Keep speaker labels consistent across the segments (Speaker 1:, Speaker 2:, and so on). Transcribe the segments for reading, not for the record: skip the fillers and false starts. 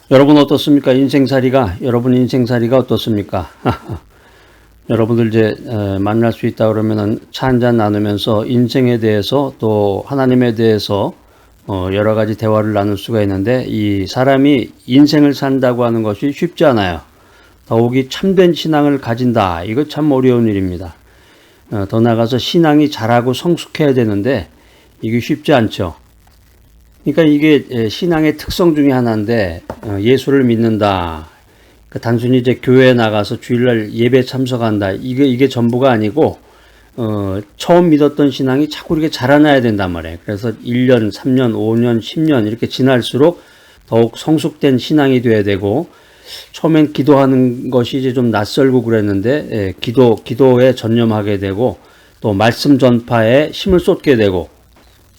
Speaker 1: 여러분 어떻습니까? 여러분 인생살이가 어떻습니까? 여러분들 이제 만날 수 있다 그러면은 차 한잔 나누면서 인생에 대해서 또 하나님에 대해서 여러 가지 대화를 나눌 수가 있는데, 이 사람이 인생을 산다고 하는 것이 쉽지 않아요. 더욱이 참된 신앙을 가진다. 이거 참 어려운 일입니다. 더 나아가서 신앙이 자라고 성숙해야 되는데 이게 쉽지 않죠. 그러니까 이게 신앙의 특성 중에 하나인데, 예수를 믿는다. 그러니까 단순히 이제 교회에 나가서 주일날 예배 참석한다. 이게 전부가 아니고, 처음 믿었던 신앙이 자꾸 이렇게 자라나야 된단 말이에요. 그래서 1년, 3년, 5년, 10년 이렇게 지날수록 더욱 성숙된 신앙이 돼야 되고, 처음엔 기도하는 것이 이제 좀 낯설고 그랬는데, 기도에 전념하게 되고, 또 말씀 전파에 힘을 쏟게 되고,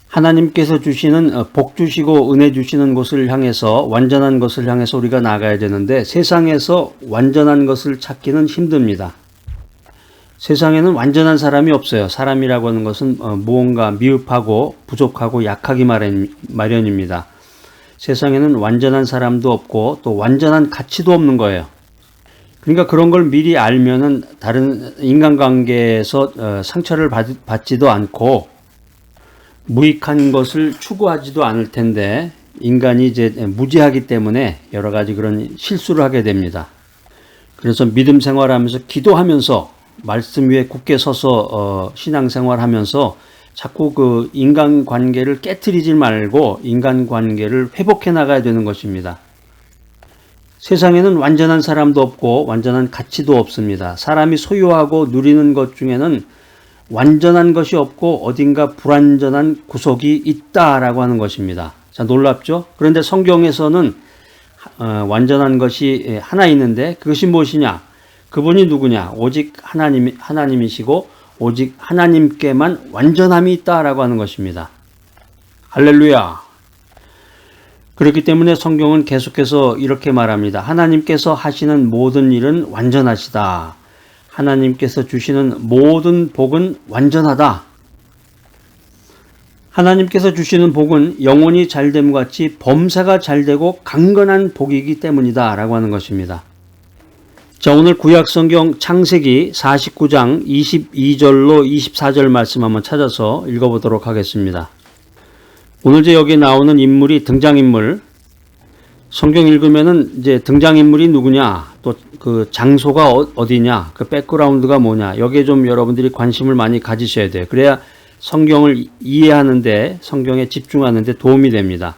Speaker 1: 하나님께서 주시는 복 주시고 은혜 주시는 곳을 향해서, 완전한 것을 향해서 우리가 나가야 되는데, 세상에서 완전한 것을 찾기는 힘듭니다. 세상에는 완전한 사람이 없어요. 사람이라고 하는 것은 무언가 미흡하고 부족하고 약하기 마련입니다. 세상에는 완전한 사람도 없고 또 완전한 가치도 없는 거예요. 그러니까 그런 걸 미리 알면은 다른 인간관계에서 상처를 받지도 않고 무익한 것을 추구하지도 않을 텐데, 인간이 이제 무지하기 때문에 여러 가지 그런 실수를 하게 됩니다. 그래서 믿음 생활하면서, 기도하면서, 말씀 위에 굳게 서서 신앙생활하면서 자꾸 그 인간관계를 깨트리지 말고 인간관계를 회복해 나가야 되는 것입니다. 세상에는 완전한 사람도 없고 완전한 가치도 없습니다. 사람이 소유하고 누리는 것 중에는 완전한 것이 없고 어딘가 불완전한 구석이 있다라고 하는 것입니다. 자, 놀랍죠? 그런데 성경에서는 완전한 것이 하나 있는데, 그것이 무엇이냐? 그분이 누구냐? 오직 하나님이시고 오직 하나님께만 완전함이 있다라고 하는 것입니다. 할렐루야. 그렇기 때문에 성경은 계속해서 이렇게 말합니다. 하나님께서 하시는 모든 일은 완전하시다. 하나님께서 주시는 모든 복은 완전하다. 하나님께서 주시는 복은 영혼이 잘됨과 같이 범사가 잘되고 강건한 복이기 때문이다 라고 하는 것입니다. 자, 오늘 구약성경 창세기 49장 22절로 24절 말씀 한번 찾아서 읽어보도록 하겠습니다. 오늘 이제 여기 나오는 인물이 등장인물, 성경 읽으면은 이제 등장인물이 누구냐, 또 그 장소가 어디냐, 그 백그라운드가 뭐냐, 여기에 좀 여러분들이 관심을 많이 가지셔야 돼요. 그래야 성경을 이해하는데, 성경에 집중하는데 도움이 됩니다.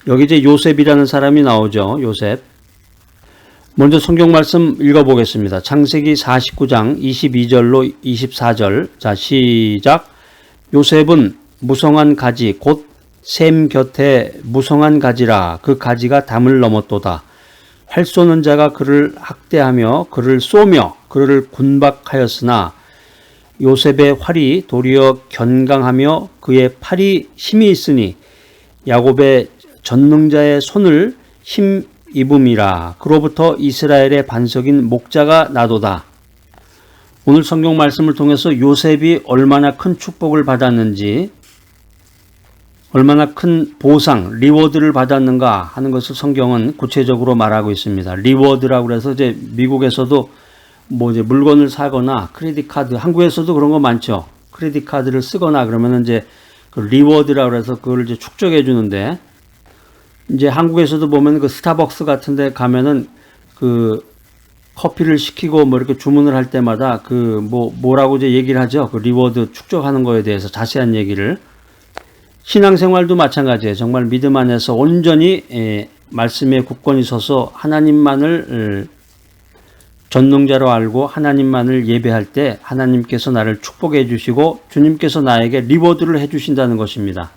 Speaker 1: 여기 이제 요셉이라는 사람이 나오죠. 요셉. 먼저 성경 말씀 읽어보겠습니다. 창세기 49장 22절로 24절. 자, 시작. 요셉은 무성한 가지, 곧 셈 곁에 무성한 가지라. 그 가지가 담을 넘었도다. 활 쏘는 자가 그를 학대하며 그를 쏘며 그를 군박하였으나 요셉의 활이 도리어 견강하며 그의 팔이 힘이 있으니 야곱의 전능자의 손을 힘입음이라. 그로부터 이스라엘의 반석인 목자가 나도다. 오늘 성경 말씀을 통해서 요셉이 얼마나 큰 축복을 받았는지, 얼마나 큰 보상, 리워드를 받았는가 하는 것을 성경은 구체적으로 말하고 있습니다. 리워드라고 해서 이제 미국에서도 뭐 이제 물건을 사거나 크레딧 카드, 한국에서도 그런 거 많죠. 크레딧 카드를 쓰거나 그러면은 이제 그 리워드라고 해서 그걸 이제 축적해 주는데, 이제 한국에서도 보면 그 스타벅스 같은 데 가면은 그 커피를 시키고 뭐 이렇게 주문을 할 때마다 그 뭐라고 이제 얘기를 하죠. 그 리워드 축적하는 거에 대해서 자세한 얘기를. 신앙생활도 마찬가지예요. 정말 믿음 안에서 온전히 말씀에 굳건히 서서 하나님만을 전능자로 알고 하나님만을 예배할 때 하나님께서 나를 축복해 주시고 주님께서 나에게 리워드를 해 주신다는 것입니다.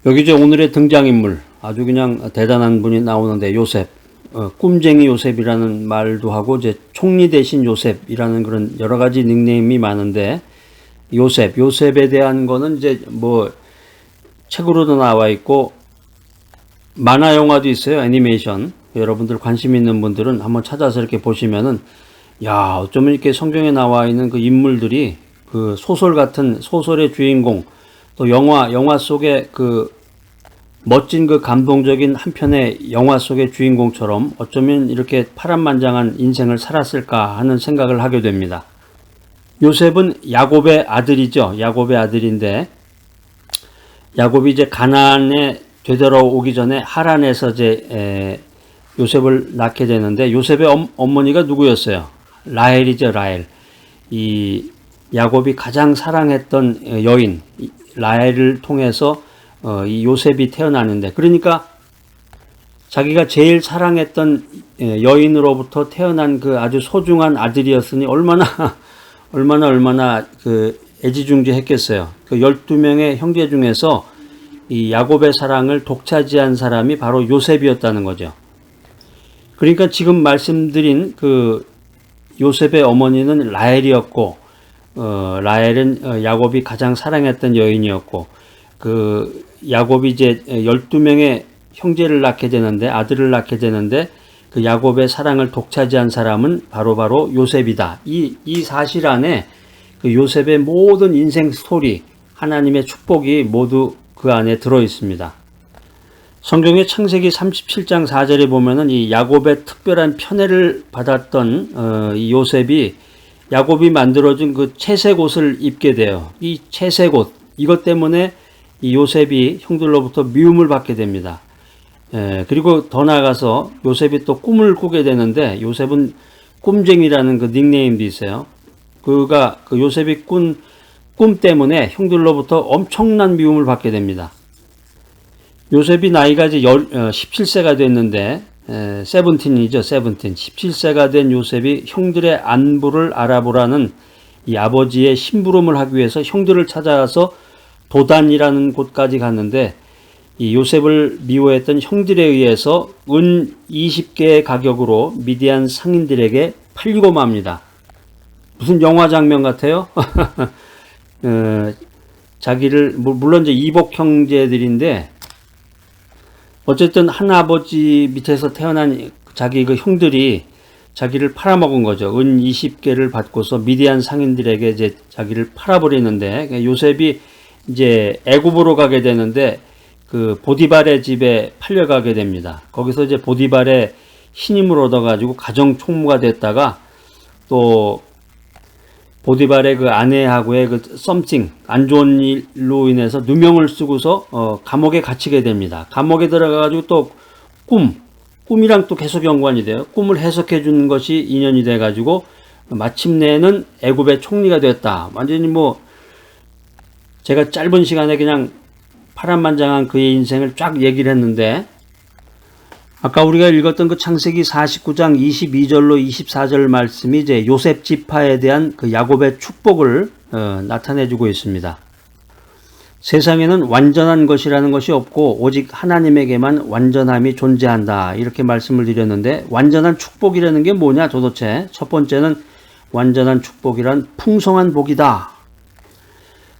Speaker 1: 여기 이제 오늘의 등장인물, 아주 그냥 대단한 분이 나오는데, 요셉, 꿈쟁이 요셉이라는 말도 하고 이제 총리 대신 요셉이라는 그런 여러 가지 닉네임이 많은데, 요셉에 대한 거는 이제 뭐 책으로도 나와 있고 만화 영화도 있어요. 애니메이션. 여러분들 관심 있는 분들은 한번 찾아서 이렇게 보시면은, 야, 어쩌면 이렇게 성경에 나와 있는 그 인물들이 그 소설 같은, 소설의 주인공, 또 영화 속에 그 멋진 그 감동적인 한 편의 영화 속의 주인공처럼 어쩌면 이렇게 파란만장한 인생을 살았을까 하는 생각을 하게 됩니다. 요셉은 야곱의 아들이죠. 야곱의 아들인데 야곱이 이제 가나안에 되돌아오기 전에 하란에서 이제 요셉을 낳게 되는데 요셉의 어머니가 누구였어요? 라헬이죠. 라헬. 이 야곱이 가장 사랑했던 여인 라헬을 통해서 이 요셉이 태어나는데, 그러니까 자기가 제일 사랑했던 여인으로부터 태어난 그 아주 소중한 아들이었으니 얼마나 그 애지중지했겠어요. 그 12명의 형제 중에서 이 야곱의 사랑을 독차지한 사람이 바로 요셉이었다는 거죠. 그러니까 지금 말씀드린 그 요셉의 어머니는 라헬이었고, 라헬은 야곱이 가장 사랑했던 여인이었고, 그 야곱이 이제 12명의 형제를 낳게 되는데, 아들을 낳게 되는데, 그 야곱의 사랑을 독차지한 사람은 바로 요셉이다. 이 사실 안에 그 요셉의 모든 인생 스토리, 하나님의 축복이 모두 그 안에 들어 있습니다. 성경의 창세기 37장 4절에 보면은 이 야곱의 특별한 편애를 받았던 이 요셉이 야곱이 만들어준 그 채색 옷을 입게 돼요. 이 채색 옷, 이것 때문에 이 요셉이 형들로부터 미움을 받게 됩니다. 그리고 더 나아가서 요셉이 또 꿈을 꾸게 되는데, 요셉은 꿈쟁이라는 그 닉네임도 있어요. 그 요셉이 꾼 꿈 때문에 형들로부터 엄청난 미움을 받게 됩니다. 요셉이 나이가 이제 17세가 됐는데, 세븐틴이죠, 세븐틴. 17세가 된 요셉이 형들의 안부를 알아보라는 이 아버지의 심부름을 하기 위해서 형들을 찾아가서 도단이라는 곳까지 갔는데, 이 요셉을 미워했던 형들에 의해서 은 20개의 가격으로 미디안 상인들에게 팔리고 맙니다. 무슨 영화 장면 같아요? 자기를, 물론 이제 이복 형제들인데, 어쨌든 한 아버지 밑에서 태어난 자기 그 형들이 자기를 팔아먹은 거죠. 은 20개를 받고서 미디안 상인들에게 이제 자기를 팔아버리는데, 요셉이 이제 애굽으로 가게 되는데, 그 보디발의 집에 팔려가게 됩니다. 거기서 이제 보디발의 신임을 얻어가지고 가정 총무가 됐다가, 또 보디발의 그 아내하고의 그 썸씽, 안 좋은 일로 인해서 누명을 쓰고서 감옥에 갇히게 됩니다. 감옥에 들어가가지고 또 꿈이랑 또 계속 연관이 돼요. 꿈을 해석해 주는 것이 인연이 돼가지고 마침내는 애굽의 총리가 됐다. 완전히 뭐 제가 짧은 시간에 그냥 파란만장한 그의 인생을 쫙 얘기를 했는데, 아까 우리가 읽었던 그 창세기 49장 22절로 24절 말씀이 이제 요셉 지파에 대한 그 야곱의 축복을 나타내주고 있습니다. 세상에는 완전한 것이라는 것이 없고 오직 하나님에게만 완전함이 존재한다, 이렇게 말씀을 드렸는데, 완전한 축복이라는 게 뭐냐 도대체? 첫 번째는 완전한 축복이란 풍성한 복이다.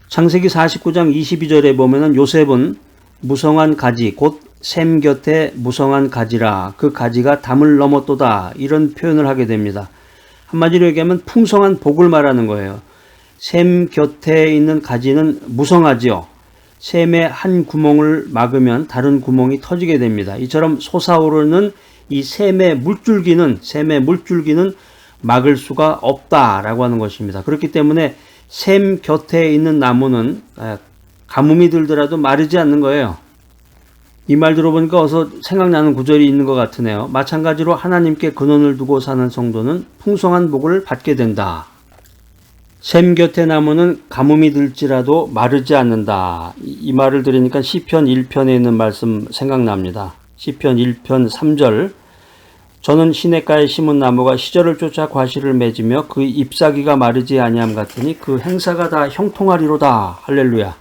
Speaker 1: 창세기 49장 22절에 보면은 요셉은 무성한 가지, 곧 샘 곁에 무성한 가지라, 그 가지가 담을 넘었도다, 이런 표현을 하게 됩니다. 한마디로 얘기하면 풍성한 복을 말하는 거예요. 샘 곁에 있는 가지는 무성하지요. 샘의 한 구멍을 막으면 다른 구멍이 터지게 됩니다. 이처럼 솟아오르는 이 샘의 물줄기는 막을 수가 없다라고 하는 것입니다. 그렇기 때문에 샘 곁에 있는 나무는 가뭄이 들더라도 마르지 않는 거예요. 이 말 들어보니까 어서 생각나는 구절이 있는 것 같으네요. 마찬가지로 하나님께 근원을 두고 사는 성도는 풍성한 복을 받게 된다. 샘 곁의 나무는 가뭄이 들지라도 마르지 않는다. 이 말을 들으니까 시편 1편에 있는 말씀 생각납니다. 시편 1편 3절. 저는 시냇가에 심은 나무가 시절을 쫓아 과실을 맺으며 그 잎사귀가 마르지 아니함 같으니 그 행사가 다 형통하리로다. 할렐루야.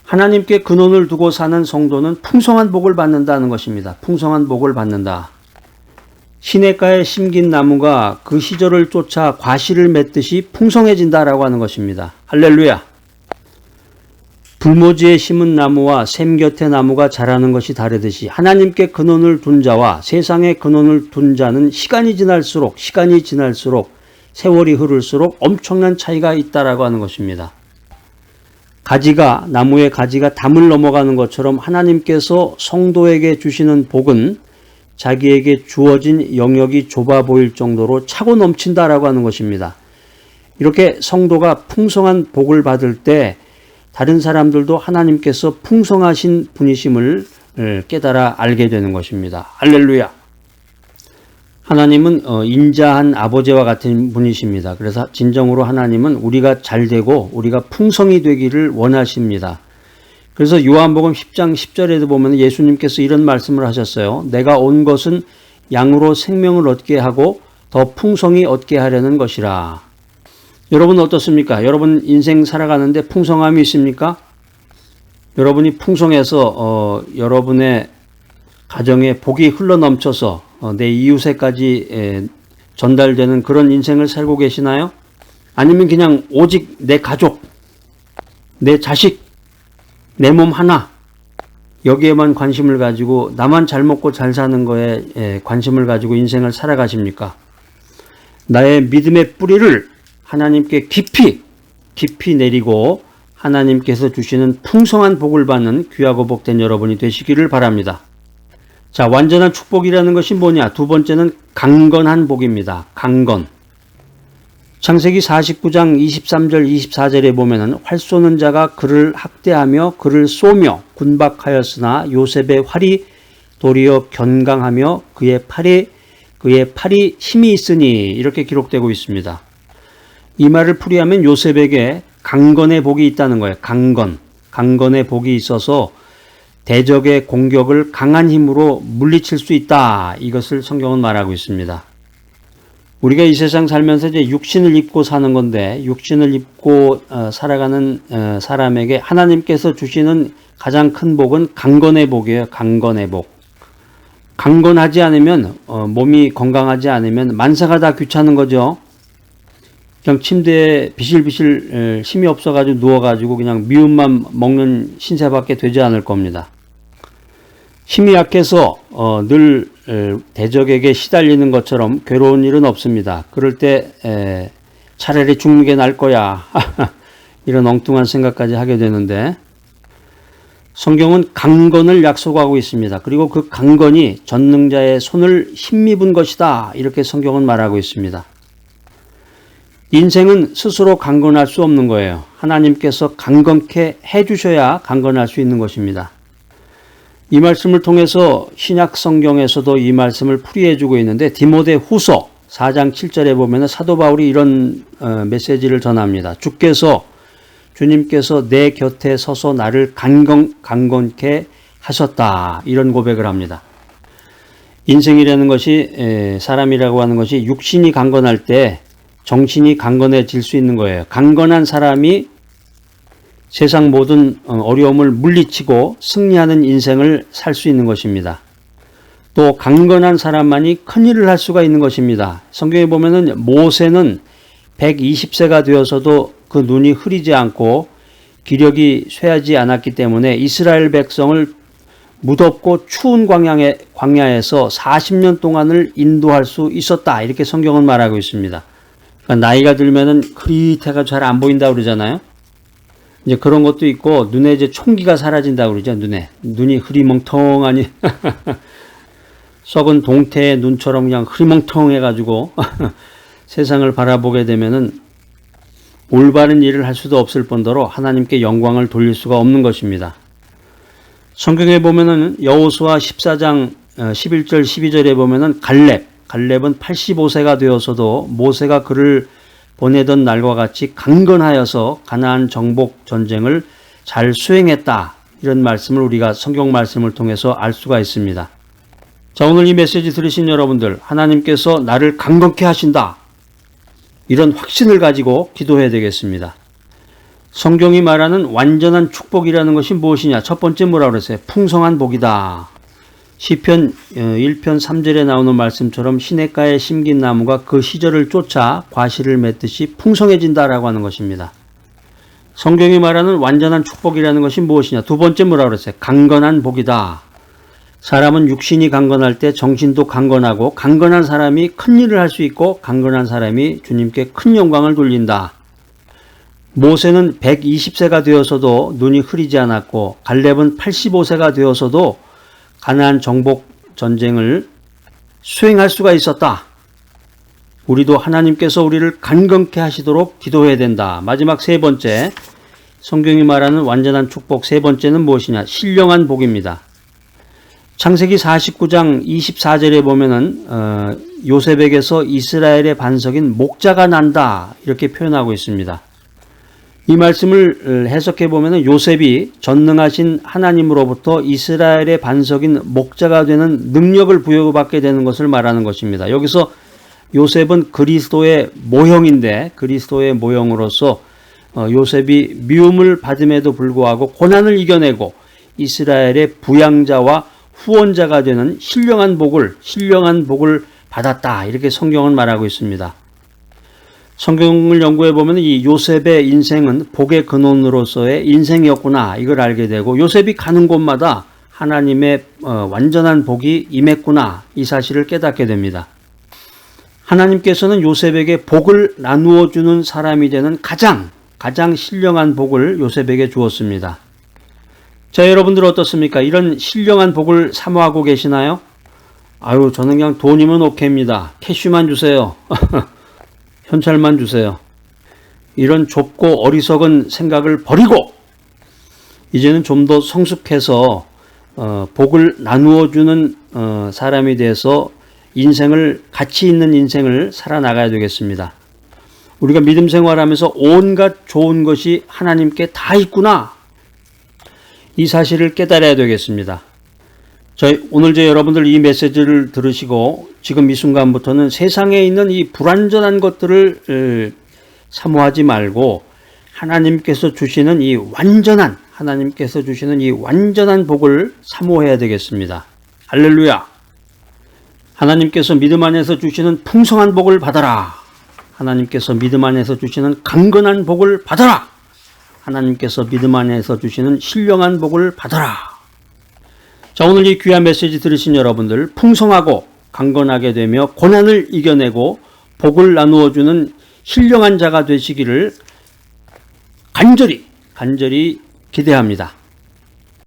Speaker 1: 하나님께 근원을 두고 사는 성도는 풍성한 복을 받는다는 것입니다. 풍성한 복을 받는다. 시냇가에 심긴 나무가 그 시절을 쫓아 과실을 맺듯이 풍성해진다라고 하는 것입니다. 할렐루야. 불모지에 심은 나무와 샘 곁의 나무가 자라는 것이 다르듯이 하나님께 근원을 둔 자와 세상에 근원을 둔 자는 시간이 지날수록 세월이 흐를수록 엄청난 차이가 있다라고 하는 것입니다. 나무의 가지가 담을 넘어가는 것처럼 하나님께서 성도에게 주시는 복은 자기에게 주어진 영역이 좁아 보일 정도로 차고 넘친다라고 하는 것입니다. 이렇게 성도가 풍성한 복을 받을 때 다른 사람들도 하나님께서 풍성하신 분이심을 깨달아 알게 되는 것입니다. 할렐루야. 하나님은 인자한 아버지와 같은 분이십니다. 그래서 진정으로 하나님은 우리가 잘 되고 우리가 풍성히 되기를 원하십니다. 그래서 요한복음 10장 10절에도 보면 예수님께서 이런 말씀을 하셨어요. 내가 온 것은 양으로 생명을 얻게 하고 더 풍성히 얻게 하려는 것이라. 여러분 어떻습니까? 여러분 인생 살아가는데 풍성함이 있습니까? 여러분이 풍성해서 여러분의 가정에 복이 흘러넘쳐서 내 이웃에까지 전달되는 그런 인생을 살고 계시나요? 아니면 그냥 오직 내 가족, 내 자식, 내 몸 하나 여기에만 관심을 가지고 나만 잘 먹고 잘 사는 거에 관심을 가지고 인생을 살아가십니까? 나의 믿음의 뿌리를 하나님께 깊이 내리고 하나님께서 주시는 풍성한 복을 받는 귀하고 복된 여러분이 되시기를 바랍니다. 자, 완전한 축복이라는 것이 뭐냐? 두 번째는 강건한 복입니다. 강건. 창세기 49장 23절 24절에 보면은 활 쏘는 자가 그를 학대하며 그를 쏘며 군박하였으나 요셉의 활이 도리어 견강하며 그의 팔이 힘이 있으니 이렇게 기록되고 있습니다. 이 말을 풀이하면 요셉에게 강건의 복이 있다는 거예요. 강건의 복이 있어서 대적의 공격을 강한 힘으로 물리칠 수 있다. 이것을 성경은 말하고 있습니다. 우리가 이 세상 살면서 이제 육신을 입고 사는 건데 육신을 입고 살아가는 사람에게 하나님께서 주시는 가장 큰 복은 강건의 복이에요. 강건의 복. 강건하지 않으면 몸이 건강하지 않으면 만사가 다 귀찮은 거죠. 그냥 침대에 비실비실 힘이 없어가지고 누워가지고 그냥 미움만 먹는 신세밖에 되지 않을 겁니다. 힘이 약해서 늘 대적에게 시달리는 것처럼 괴로운 일은 없습니다. 그럴 때 차라리 죽는 게 나을 거야 이런 엉뚱한 생각까지 하게 되는데 성경은 강건을 약속하고 있습니다. 그리고 그 강건이 전능자의 손을 힘입은 것이다 이렇게 성경은 말하고 있습니다. 인생은 스스로 강건할 수 없는 거예요. 하나님께서 강건케 해주셔야 강건할 수 있는 것입니다. 이 말씀을 통해서 신약 성경에서도 이 말씀을 풀이해주고 있는데 디모데 후서 4장 7절에 보면 사도 바울이 이런 메시지를 전합니다. 주님께서 내 곁에 서서 나를 강건케 하셨다. 이런 고백을 합니다. 인생이라는 것이 사람이라고 하는 것이 육신이 강건할 때 정신이 강건해질 수 있는 거예요. 강건한 사람이 세상 모든 어려움을 물리치고 승리하는 인생을 살 수 있는 것입니다. 또 강건한 사람만이 큰일을 할 수가 있는 것입니다. 성경에 보면은 모세는 120세가 되어서도 그 눈이 흐리지 않고 기력이 쇠하지 않았기 때문에 이스라엘 백성을 무덥고 추운 광야에서 40년 동안을 인도할 수 있었다. 이렇게 성경은 말하고 있습니다. 그러니까 나이가 들면은 흐릿해가 잘 안 보인다 그러잖아요. 이제 그런 것도 있고 눈에 이제 총기가 사라진다 그러죠. 눈이 흐리멍텅하니 썩은 동태의 눈처럼 그냥 흐리멍텅해가지고 세상을 바라보게 되면은 올바른 일을 할 수도 없을 뿐더러 하나님께 영광을 돌릴 수가 없는 것입니다. 성경에 보면은 여호수아 14장 11절 12절에 보면은 갈렙은 85세가 되어서도 모세가 그를 보내던 날과 같이 강건하여서 가나안 정복 전쟁을 잘 수행했다. 이런 말씀을 우리가 성경 말씀을 통해서 알 수가 있습니다. 자, 오늘 이 메시지 들으신 여러분들, 하나님께서 나를 강건케 하신다. 이런 확신을 가지고 기도해야 되겠습니다. 성경이 말하는 완전한 축복이라는 것이 무엇이냐? 첫 번째 뭐라고 그랬어요? 풍성한 복이다. 시편 1편 3절에 나오는 말씀처럼 시냇가에 심긴 나무가 그 시절을 쫓아 과실을 맺듯이 풍성해진다라고 하는 것입니다. 성경이 말하는 완전한 축복이라는 것이 무엇이냐? 두 번째 뭐라고 그랬어요? 강건한 복이다. 사람은 육신이 강건할 때 정신도 강건하고 강건한 사람이 큰 일을 할 수 있고 강건한 사람이 주님께 큰 영광을 돌린다. 모세는 120세가 되어서도 눈이 흐리지 않았고 갈렙은 85세가 되어서도 가나안 정복 전쟁을 수행할 수가 있었다. 우리도 하나님께서 우리를 강건케 하시도록 기도해야 된다. 마지막 세 번째, 성경이 말하는 완전한 축복 세 번째는 무엇이냐? 신령한 복입니다. 창세기 49장 24절에 보면은 요셉에게서 이스라엘의 반석인 목자가 난다 이렇게 표현하고 있습니다. 이 말씀을 해석해 보면은 요셉이 전능하신 하나님으로부터 이스라엘의 반석인 목자가 되는 능력을 부여받게 되는 것을 말하는 것입니다. 여기서 요셉은 그리스도의 모형인데 그리스도의 모형으로서 요셉이 미움을 받음에도 불구하고 고난을 이겨내고 이스라엘의 부양자와 후원자가 되는 신령한 복을 받았다. 이렇게 성경은 말하고 있습니다. 성경을 연구해 보면 이 요셉의 인생은 복의 근원으로서의 인생이었구나. 이걸 알게 되고 요셉이 가는 곳마다 하나님의 완전한 복이 임했구나. 이 사실을 깨닫게 됩니다. 하나님께서는 요셉에게 복을 나누어 주는 사람이 되는 가장 신령한 복을 요셉에게 주었습니다. 자, 여러분들 어떻습니까? 이런 신령한 복을 사모하고 계시나요? 아유, 저는 그냥 돈이면 오케이입니다. 캐시만 주세요. 현찰만 주세요. 이런 좁고 어리석은 생각을 버리고 이제는 좀 더 성숙해서 복을 나누어 주는 사람이 돼서 가치 있는 인생을 살아나가야 되겠습니다. 우리가 믿음 생활하면서 온갖 좋은 것이 하나님께 다 있구나. 이 사실을 깨달아야 되겠습니다. 오늘 여러분들 이 메시지를 들으시고 지금 이 순간부터는 세상에 있는 이 불완전한 것들을 사모하지 말고 하나님께서 주시는 이 완전한 복을 사모해야 되겠습니다. 할렐루야. 하나님께서 믿음 안에서 주시는 풍성한 복을 받아라. 하나님께서 믿음 안에서 주시는 강건한 복을 받아라. 하나님께서 믿음 안에서 주시는 신령한 복을 받아라. 자, 오늘 이 귀한 메시지 들으신 여러분들 풍성하고 강건하게 되며 고난을 이겨내고 복을 나누어 주는 신령한 자가 되시기를 간절히 기대합니다.